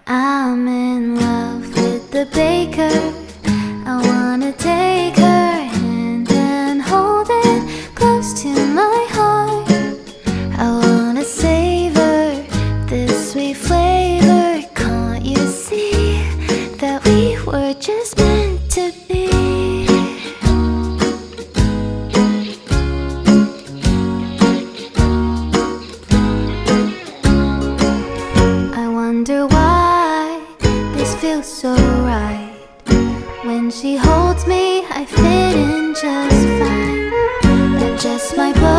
I'm in love with the baker. I wanna take her hand and hold it close to my heart. I wanna savor this sweet flavor. Can't you see that we were just meant to be? I wonder why this feels so right. When she holds me, I fit in just fine. Adjust my body